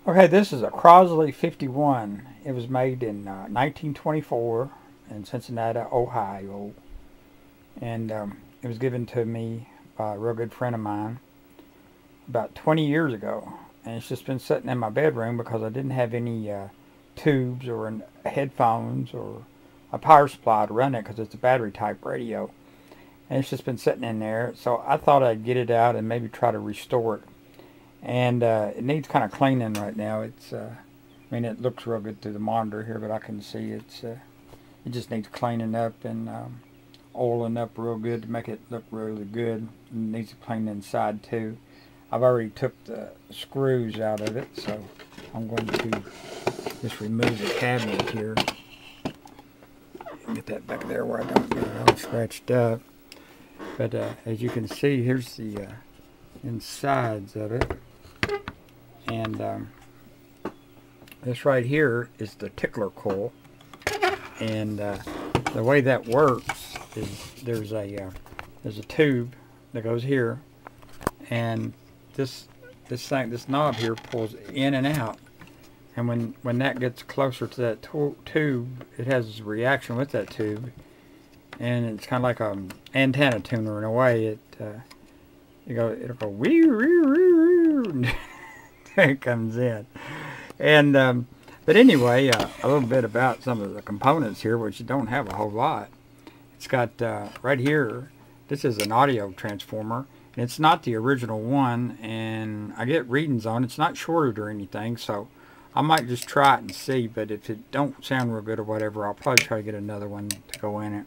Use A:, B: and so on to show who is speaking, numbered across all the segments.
A: Okay, this is a Crosley 51. It was made in 1924 in Cincinnati, Ohio. And it was given to me by a real good friend of mine about 20 years ago. And it's just been sitting in my bedroom because I didn't have any tubes or headphones or a power supply to run it because it's a battery type radio. And it's just been sitting in there. So I thought I'd get it out and maybe try to restore it. And it needs kind of cleaning right now. I mean, it looks real good through the monitor here, but I can see it just needs cleaning up and oiling up real good to make it look really good. It needs to clean inside too. I've already took the screws out of it, so I'm going to just remove the cabinet here. Get that back there where I don't get it all scratched up. But as you can see, here's the insides of it. And this right here is the tickler coil. And the way that works is there's a tube that goes here, and this knob here pulls in and out. And when that gets closer to that tube, it has a reaction with that tube, and it's kind of like an antenna tuner in a way. It'll go wee wee wee wee. There it comes in. And but anyway, a little bit about some of the components here, which you don't have a whole lot. It's got right here. This is an audio transformer, and it's not the original one. And I get readings on it. It's not shorted or anything, so I might just try it and see. But if it don't sound real good or whatever, I'll probably try to get another one to go in it.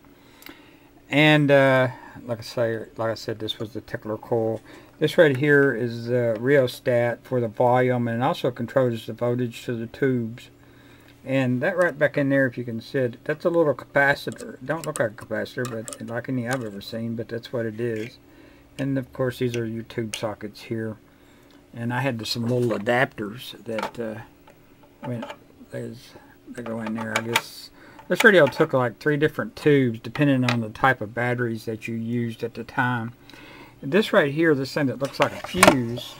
A: And like I said, this was the tickler coil. This right here is the rheostat for the volume, and it also controls the voltage to the tubes. And that right back in there, if you can see it, that's a little capacitor. It don't look like a capacitor, but like any I've ever seen, but that's what it is. And of course, these are your tube sockets here. And I had some little adapters that they go in there. I guess this radio took like 3 different tubes, depending on the type of batteries that you used at the time. This right here, this thing that looks like a fuse,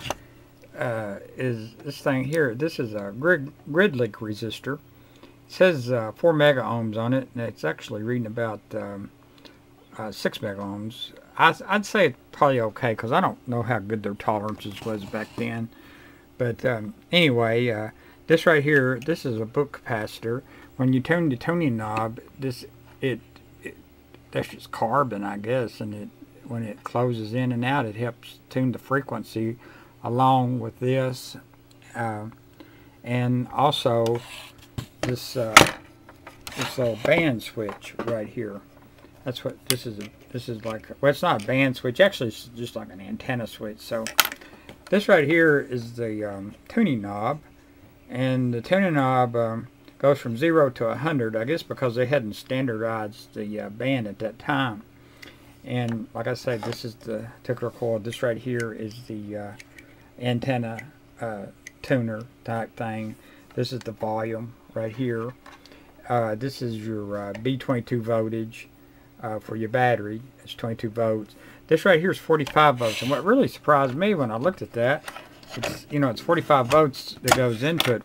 A: is this thing here. This is a grid leak resistor. It says 4 mega ohms on it, and it's actually reading about 6 mega ohms. I'd say it's probably okay, because I don't know how good their tolerances was back then. But anyway, this right here, this is a book capacitor. When you turn the tuning knob, that's just carbon, I guess, and when it closes in and out, it helps tune the frequency along with this, and also this little band switch right here. That's what this is. This is like, well, it's not a band switch. Actually, it's just like an antenna switch. So this right here is the tuning knob, and the tuning knob goes from 0 to 100. I guess because they hadn't standardized the band at that time. And like I said, this is the tickler coil. This right here is the antenna tuner type thing. This is the volume right here. This is your B22 voltage for your battery. It's 22 volts. This right here is 45 volts. And what really surprised me when I looked at that, it's 45 volts that goes into it.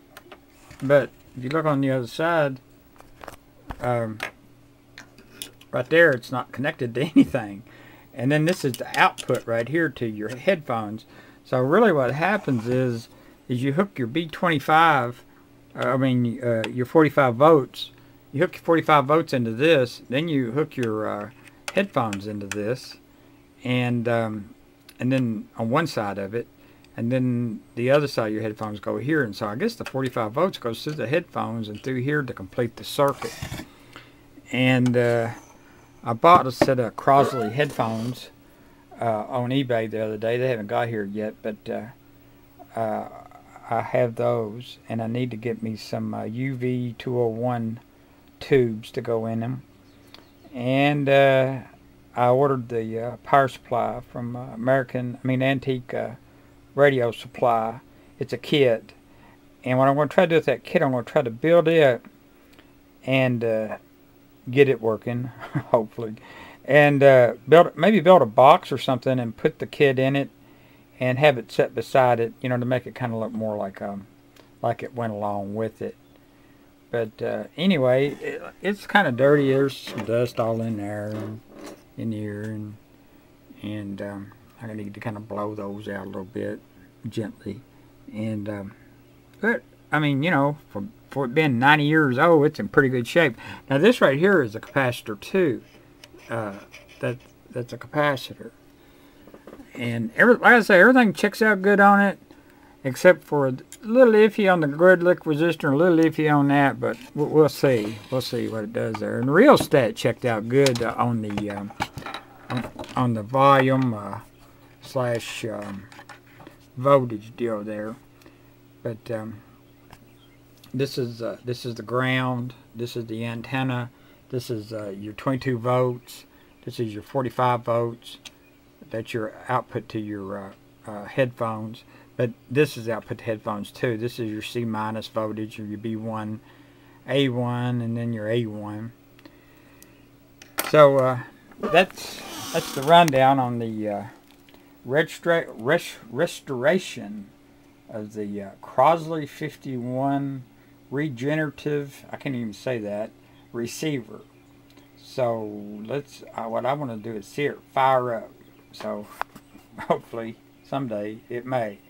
A: But if you look on the other side, right there, it's not connected to anything. And then this is the output right here to your headphones. So really what happens is you hook your B25, your 45 volts, you hook your 45 volts into this, then you hook your headphones into this, and then on one side of it, and then the other side of your headphones go here. And so I guess the 45 volts goes through the headphones and through here to complete the circuit. And I bought a set of Crosley headphones on eBay the other day. They haven't got here yet, but I have those, and I need to get me some UV 201 tubes to go in them. And I ordered the power supply from Antique Radio Supply. It's a kit, and what I'm going to try to do with that kit, I'm going to try to build it and get it working, hopefully, and maybe build a box or something and put the kit in it and have it set beside it, to make it kind of look more like like it went along with it. But anyway, it's kind of dirty. There's some dust all in there and in here, and I need to kind of blow those out a little bit gently. And but I mean, you know, for it being 90 years old, it's in pretty good shape. Now this right here is a capacitor too. That's a capacitor, and like I say, everything checks out good on it, except for a little iffy on the grid-lick resistor, a little iffy on that, but we'll see. We'll see what it does there. And the rheostat checked out good on the volume slash voltage deal there. But this is the ground. This is the antenna. This is your 22 volts. This is your 45 volts. That's your output to your headphones. But this is output to headphones too. This is your C- voltage, or your B1, A1, and then your A1. So that's the rundown on the restoration of the Crosley 51 regenerative, I can't even say that, receiver. So let's, what I want to do is see it fire up. So hopefully someday it may.